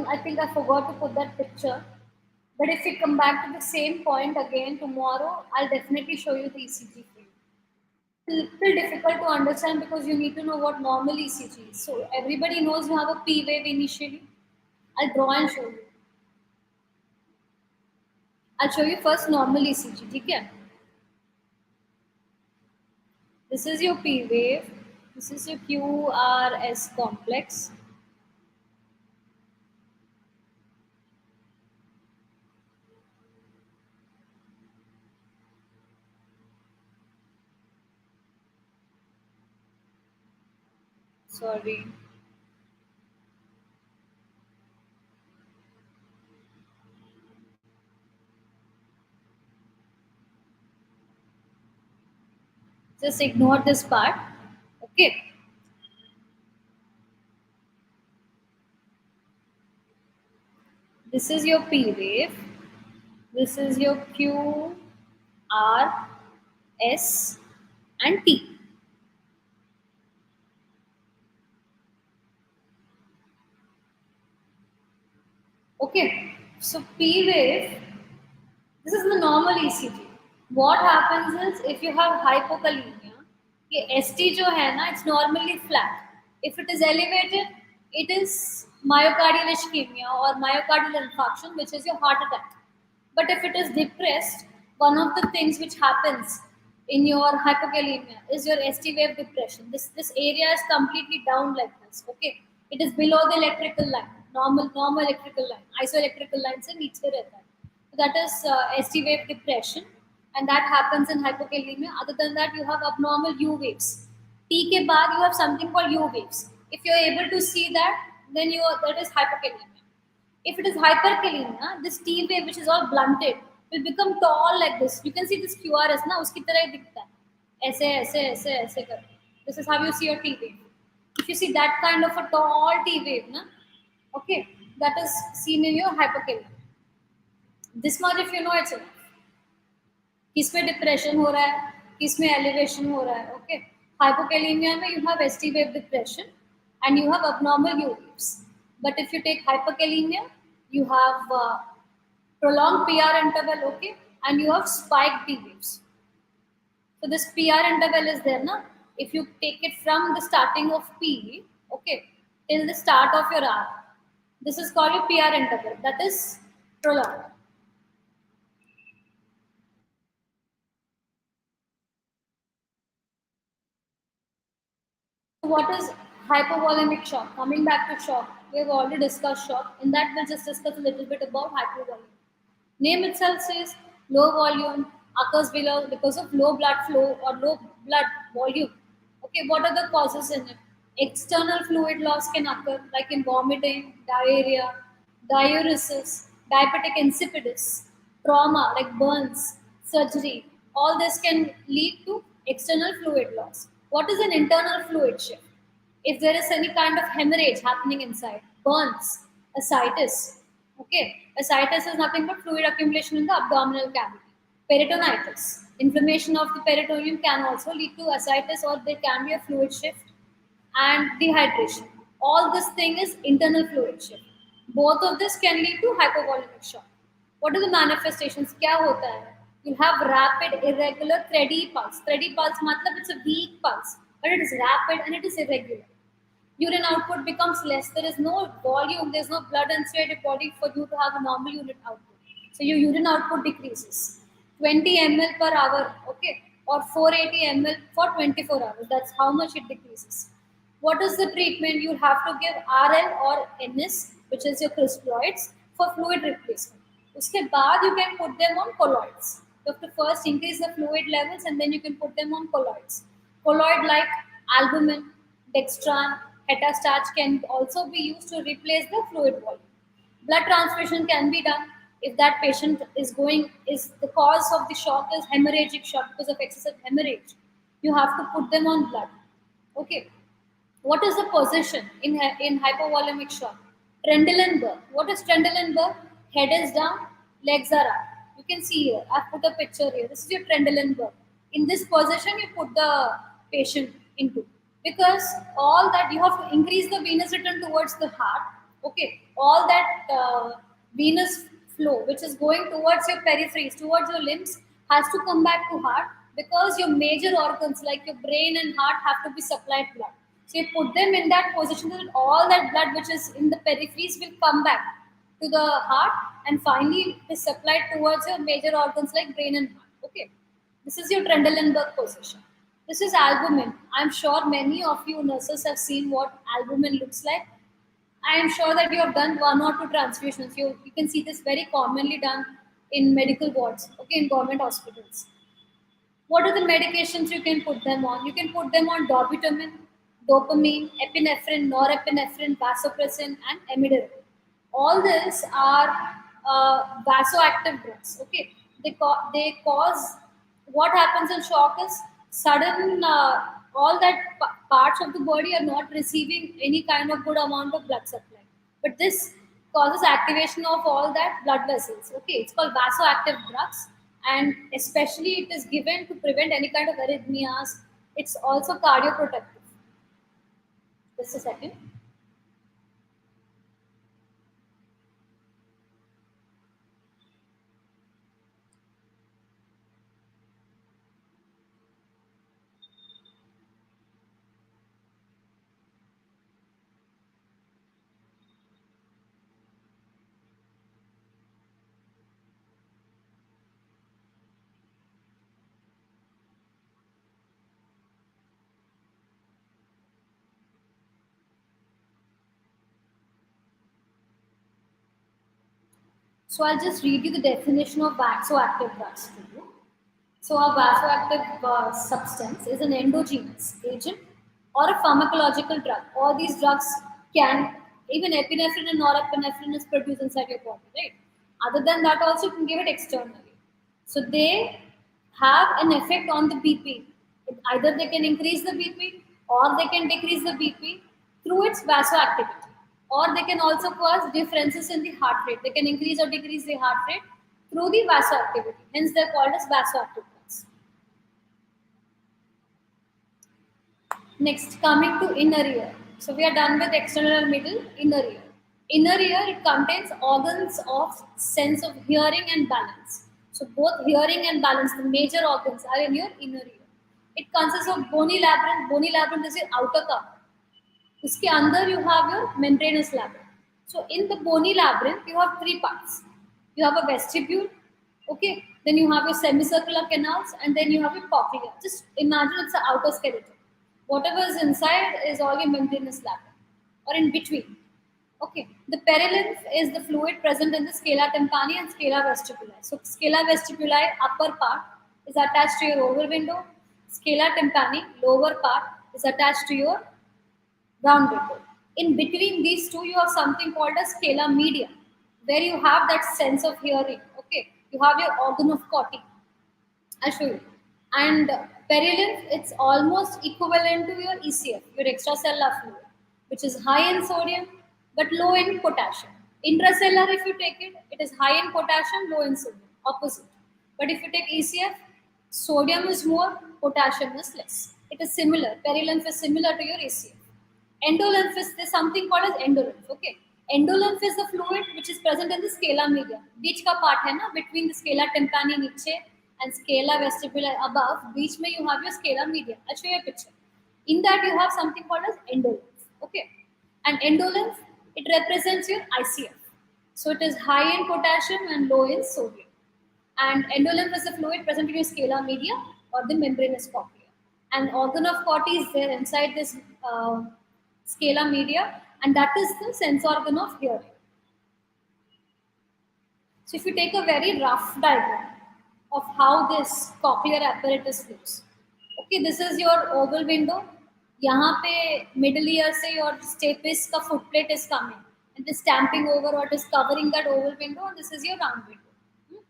Speaker 1: I think I forgot to put that picture. But if we come back to the same point again tomorrow, I'll definitely show you the ECG for you. It's a little difficult to understand because you need to know what normal ECG is. So everybody knows you have a P wave initially. I'll draw and show you. I'll show you first normal ECG. Okay? This is your P wave. This is your QRS complex. Sorry. Just ignore this part. Okay. This is your P wave. This is your Q, R, S, and T. Okay. So P wave, this is the normal ECG. What happens is if you have hypokalemia, ये ST जो है ना, it's normally flat. If it is elevated, it is myocardial ischemia or myocardial infarction, which is your heart attack. But if it is depressed, one of the things which happens in your hypokalemia is your ST wave depression. This area is completely down like this. Okay, it is below the electrical line, normal electrical line, isoelectrical line से नीचे रहता है. So that is ST wave depression. and that happens in hypokalemia. Other than that, you have abnormal U waves. T ke baad you have something called U waves. If you are able to see that, then that is hypokalemia. If it is hyperkalemia, this T wave which is all blunted will become tall like this. You can see this QRS ना उसकी तरह ही दिखता है ऐसे ऐसे ऐसे ऐसे करके. This is how you see your T wave. If you see that kind of a tall T wave ना, okay, that is seen in your hyperkalemia. This much if you know it's enough. किसमें depression हो रहा है, किसमें elevation हो रहा है. Okay, hypokalemia में you have ST wave depression and you have abnormal U waves. But if you take hyperkalemia, you have prolonged PR interval, okay, and you have spiked T waves. So this PR interval is there, na? If you take it from the starting of P, okay, till the start of your R, this is called a PR interval. That is prolonged. So what is hypovolemic shock? Coming back to shock, we have already discussed shock. In that, we'll just discuss a little bit about hypovolemic. Name itself says low volume occurs below because of low blood flow or low blood volume. Okay, what are the causes in it? External fluid loss can occur, like in vomiting, diarrhea, diuresis, diabetic insipidus, trauma like burns, surgery. All this can lead to external fluid loss. What is an internal fluid shift? If there is any kind of hemorrhage happening inside, burns, ascites. Okay, ascites is nothing but fluid accumulation in the abdominal cavity. Peritonitis, inflammation of the peritoneum can also lead to ascites, or there can be a fluid shift and dehydration. All this thing is internal fluid shift. Both of this can lead to hypovolemic shock. What are the manifestations? क्या होता है? You have rapid, irregular, thready pulse. Thready pulse matlab it's a weak pulse, but it is rapid and it is irregular. Urine output becomes less. There is no volume, there's no blood inside your body for you to have a normal urine output. So your urine output decreases. 20 ml per hour, okay, or 480 ml for 24 hours. That's how much it decreases. What is the treatment? You have to give RL or NS, which is your crystalloids, for fluid replacement. Uske baad you can put them on colloids. You have to first increase the fluid levels and then you can put them on colloids. Colloid like albumin, dextran, hetastarch can also be used to replace the fluid volume. Blood transfusion can be done if that patient is the cause of the shock is hemorrhagic shock because of excessive hemorrhage. You have to put them on blood. Okay. What is the position in hypovolemic shock? Trendelenburg. What is Trendelenburg? Head is down, legs are up. You can see here. I've put a picture here. This is your Trendelenburg. In this position, you put the patient into, because all that you have to increase the venous return towards the heart. Okay, all that venous flow which is going towards your peripheries, towards your limbs, has to come back to heart, because your major organs like your brain and heart have to be supplied blood. So you put them in that position so that all that blood which is in the peripheries will come back to the heart and finally be supplied towards your major organs like brain and heart. Okay. This is your Trendelenburg position. This is albumin. I'm sure many of you nurses have seen what albumin looks like. I am sure that you have done one or two transfusions. You can see this very commonly done in medical wards, okay, in government hospitals. What are the medications you can put them on? You can put them on dobutamine, dopamine, epinephrine, norepinephrine, vasopressin, and amiodarone. All these are vasoactive drugs. Okay, they cause, what happens in shock is sudden all that parts of the body are not receiving any kind of good amount of blood supply, but this causes activation of all that blood vessels. Okay, it's called vasoactive drugs, and especially it is given to prevent any kind of arrhythmias. It's also cardioprotective. Just a second. So I'll just read you the definition of vasoactive drugs to you. So, a vasoactive substance is an endogenous agent or a pharmacological drug. All these drugs can, even epinephrine and norepinephrine is produced inside your body, right? Other than that, also you can give it externally. So, they have an effect on the BP. Either they can increase the BP or they can decrease the BP through its vasoactivity. Or they can also cause differences in the heart rate. They can increase or decrease the heart rate through the vasoactivity. Hence, they're called as vasoactive drugs. Next, coming to inner ear. So, we are done with external and middle, inner ear. Inner ear, it contains organs of sense of hearing and balance. So, both hearing and balance, the major organs, are in your inner ear. It consists of bony labyrinth. Bony labyrinth is your outer cover. उसके अंदर you have your membranous labyrinth. So in the bony labyrinth you have three parts. You have a vestibule, okay. Then you have your semicircular canals, and then you have your cochlea. Just imagine it's the outer skeleton. Whatever is inside is all your membranous labyrinth, or in between. Okay. The perilymph is the fluid present in the scala tympani and scala vestibuli. So scala vestibuli upper part is attached to your oval window. Scala tympani lower part is attached to your round window. In between these two, you have something called a scala media, where you have that sense of hearing. Okay, you have your organ of Corti. I'll show you. And perilymph, it's almost equivalent to your ECF, your extracellular fluid, which is high in sodium but low in potassium. Intracellular, if you take it, it is high in potassium, low in sodium. Opposite. But if you take ECF, sodium is more, potassium is less. It is similar. Perilymph is similar to your ECF. Endolymph is there's something called as endolymph. Okay, endolymph is the fluid which is present in the scala media. बीच का part है ना, between the scala tympani नीचे and scala vestibuli above. बीच में you have your scala media. I'll show you a picture. In that you have something called as endolymph. Okay, and endolymph, it represents your ICF. So it is high in potassium and low in sodium. And endolymph is the fluid present in your scala media or the membranous cochlea. And organ of Corti is there inside this scala media, and that is the sense organ of hearing. So if you take a very rough diagram of how this cochlear apparatus looks, okay, this is your oval window. यहाँ पे middle ear से your stapes का footplate is coming and is stamping over or it is covering that oval window, and this is your round window.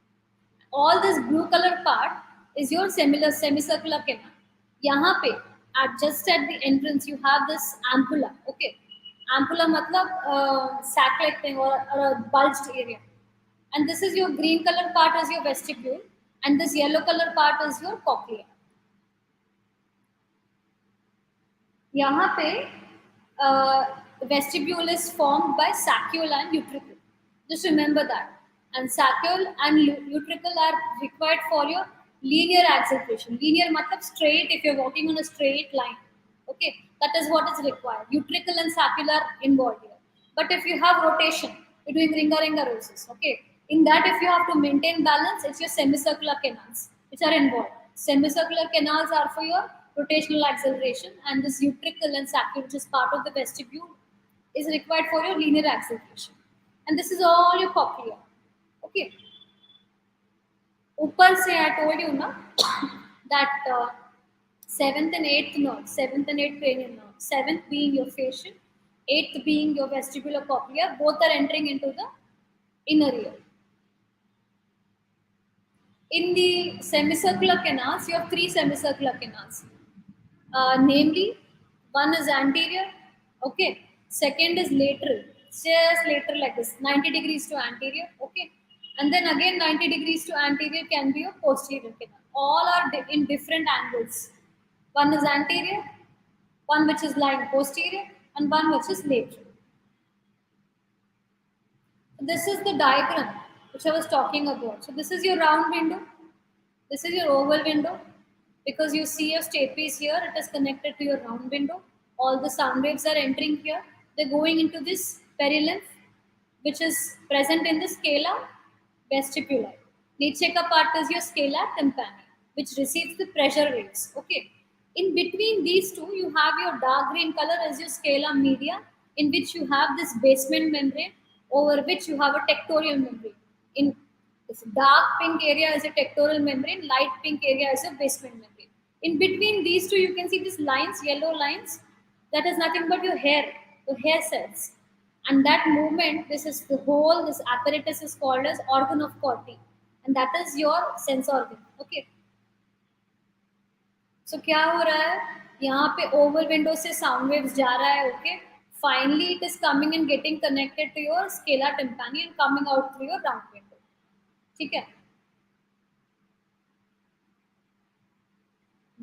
Speaker 1: All this blue color part is your semicircular canal. यहाँ पे at just at the entrance you have this ampulla. Okay, ampulla मतलब sac like thing, or a bulged area. And this is your green color part is your vestibule, and this yellow color part is your cochlea. यहाँ पे vestibule is formed by saccule and utricle. Just remember that. And saccule and utricle are required for your linear acceleration. Linear matlab straight, if you're walking on a straight line. Okay, that is what is required. Utricle and saccule are involved here. But if you have rotation, you're doing ringa roses. Okay, in that if you have to maintain balance, it's your semicircular canals which are involved. Semicircular canals are for your rotational acceleration, and this utricle and saccule, which is part of the vestibule, is required for your linear acceleration. And this is all your cochlea. Okay. ऊपर से I told you na that seventh and eighth cranial nerve, seventh being your facial, eighth being your vestibular cochlea, both are entering into the inner ear. In the semicircular canals, you have three semicircular canals. Namely, one is anterior, okay. Second is lateral, just lateral like this, 90 degrees to anterior, okay. And then again 90 degrees to anterior can be a posterior canal. All are in different angles. One is anterior, one which is lying posterior, and one which is lateral. This is the diagram which I was talking about. So this is your round window, this is your oval window. Because you see your stapes here, it is connected to your round window. All the sound waves are entering here. They're going into this perilymph, which is present in the scala vestibuli. Niche ka part is your scala tympani, which receives the pressure waves. Okay. In between these two, you have your dark green color as your scala media, in which you have this basement membrane, over which you have a tectorial membrane. In This dark pink area is a tectorial membrane, light pink area is a basement membrane. In between these two, you can see these lines, yellow lines, that is nothing but your hair cells. And that movement, this is the whole, this apparatus is called as organ of Corti. And that is your sense organ. Okay. So क्या हो रहा है यहाँ पे oval window से sound waves जा रहा है okay finally it is coming and getting connected to your scala tympani and coming out through your round window ठीक है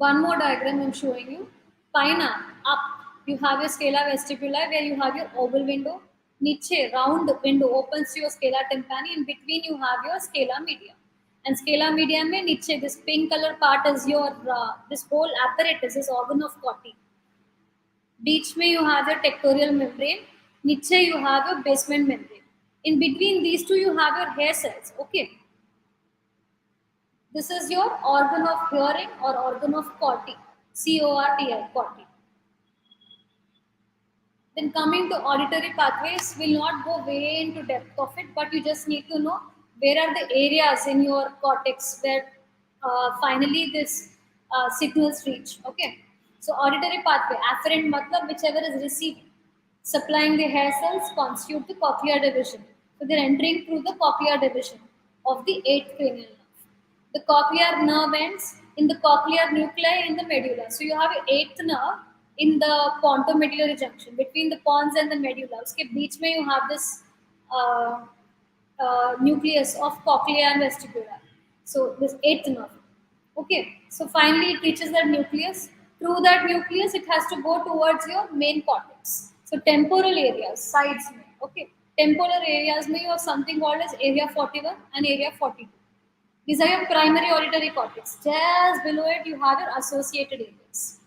Speaker 1: one more diagram I'm showing you. Paina, up, you have your scala vestibuli where you have your oval window. Niche, round window opens to your scala tympani, and between you have your scala media. And scala media mein niche, this pink color part is your, this whole apparatus is organ of Corti. Beach mein you have your tectorial membrane. Niche you have your basement membrane. In between these two you have your hair cells. Okay. This is your organ of hearing or organ of Corti, C-O-R-T-I, Corti. Then coming to auditory pathways, will not go way into depth of it, but you just need to know where are the areas in your cortex where finally this signals reach. Okay. So auditory pathway, afferent matlab whichever is receiving, supplying the hair cells constitute the cochlear division. So they're entering through the cochlear division of the eighth cranial nerve. The cochlear nerve ends in the cochlear nuclei in the medulla. So you have an eighth nerve in the pontomedullary junction between the pons and the medulla. उसके बीच में you have this uh, nucleus of cochlea and vestibular. So this eighth nerve. Okay. So finally it reaches that nucleus. Through that nucleus, it has to go towards your main cortex. So temporal areas, sides. Okay. Temporal areas may you have something called as area 41 and area 42. These are your primary auditory cortex. Just below it, you have your associated areas.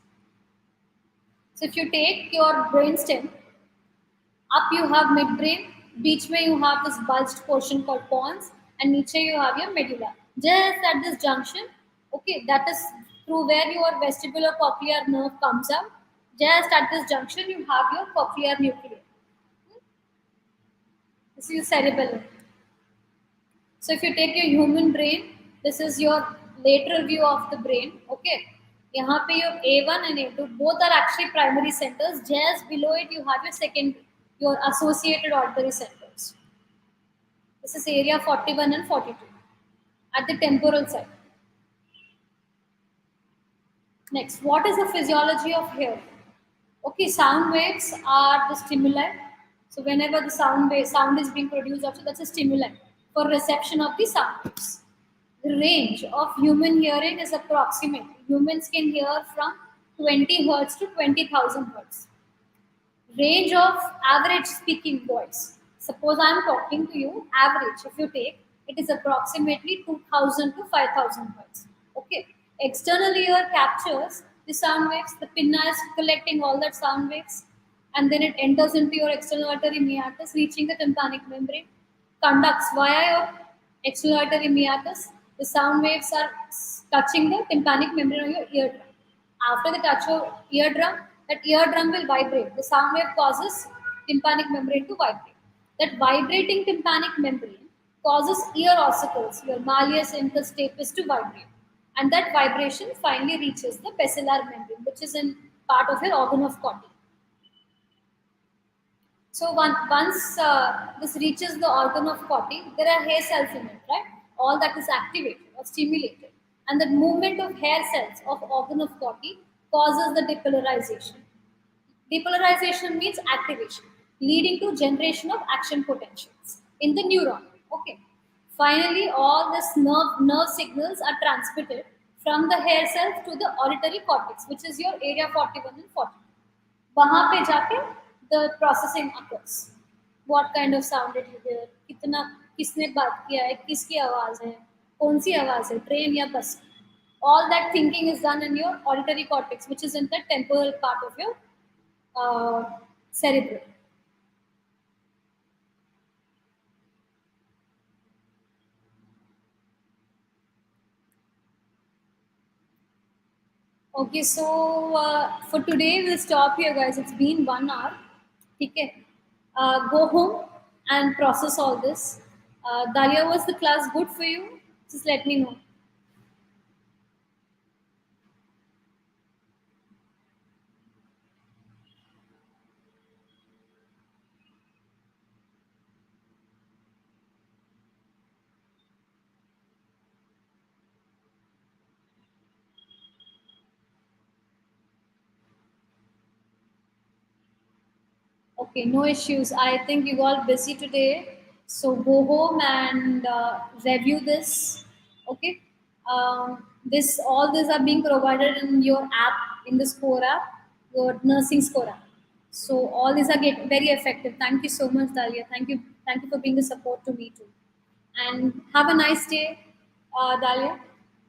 Speaker 1: So if you take your brainstem, up you have midbrain, beach mein you have this bulged portion called pons, and niche you have your medulla. Just at this junction, okay, that is through where your vestibular cochlear nerve comes out. Just at this junction, you have your cochlear nucleus. This is cerebellum. So if you take your human brain, this is your lateral view of the brain. Okay. यहाँ पे your A1 and A2 both are actually primary centers. Just below it you have your secondary, your associated auditory centers. This is area 41 and 42 at the temporal side. Next, what is the physiology of hearing? Okay, sound waves are the stimuli. So whenever the sound is being produced, also that's a stimulant for reception of the sound waves. The range of human hearing is approximately. Humans can hear from 20 hertz to 20,000 hertz. Range of average speaking voice. Suppose I am talking to you, average, if you take, it is approximately 2000 to 5000 hertz. Okay. External ear captures the sound waves, the pinna is collecting all that sound waves, and then it enters into your external auditory meatus, reaching the tympanic membrane, conducts via your external auditory meatus. The sound waves are touching the tympanic membrane of your eardrum. After the touch of eardrum, that eardrum will vibrate. The sound wave causes tympanic membrane to vibrate. That vibrating tympanic membrane causes ear ossicles, your malleus incus stapes, to vibrate. And that vibration finally reaches the basilar membrane, which is in part of your organ of Corti. So once this reaches the organ of Corti, there are hair cells in it, right? All that is activated or stimulated. And the movement of hair cells of organ of Corti causes the depolarization. Depolarization means activation, leading to generation of action potentials in the neuron. Okay. Finally, all these nerve signals are transmitted from the hair cells to the auditory cortex, which is your area 41 and 42. वहाँ पे जाके the processing occurs. What kind of sound did you hear? कितना किसने बात किया है? किसकी आवाज़ है? कौन सी आवाज़ है? ट्रेन या बस? All that thinking is done in your auditory cortex, which is in the temporal part of your cerebrum. Okay, so for today we'll stop here, guys. It's been 1 hour. Okay, go home and process all this. Dalia, was the class good for you? Just let me know. Okay, no issues. I think you all busy today, so go home and review this. Okay, this all these are being provided in your app, in the score app, your nursing score app. So all these are very effective. Thank you so much, Dalia. Thank you for being a support to me too. And have a nice day, Dalia.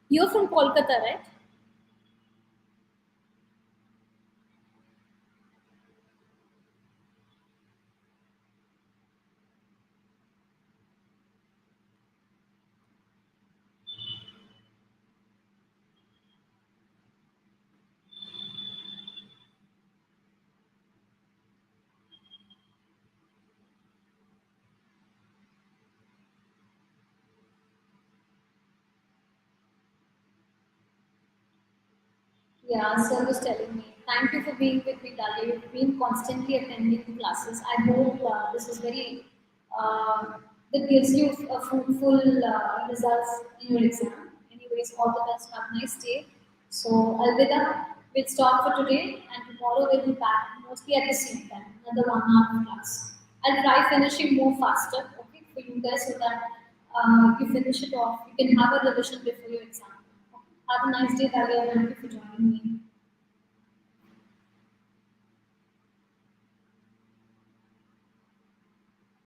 Speaker 1: You're from Kolkata, right? Yeah, Sir was telling me. Thank you for being with me, Dalia. You've been constantly attending classes. I hope this is very, that gives you a fruitful results in your exam. Anyways, all the best. Have a nice day. So, Alvida, we'll stop for today and tomorrow we'll be back mostly at the same time, another 1 hour of class. I'll try finishing more faster, okay, for you guys so that you finish it off. You can have a revision before your exam. Have a nice day, Dalia. Thank you for joining me.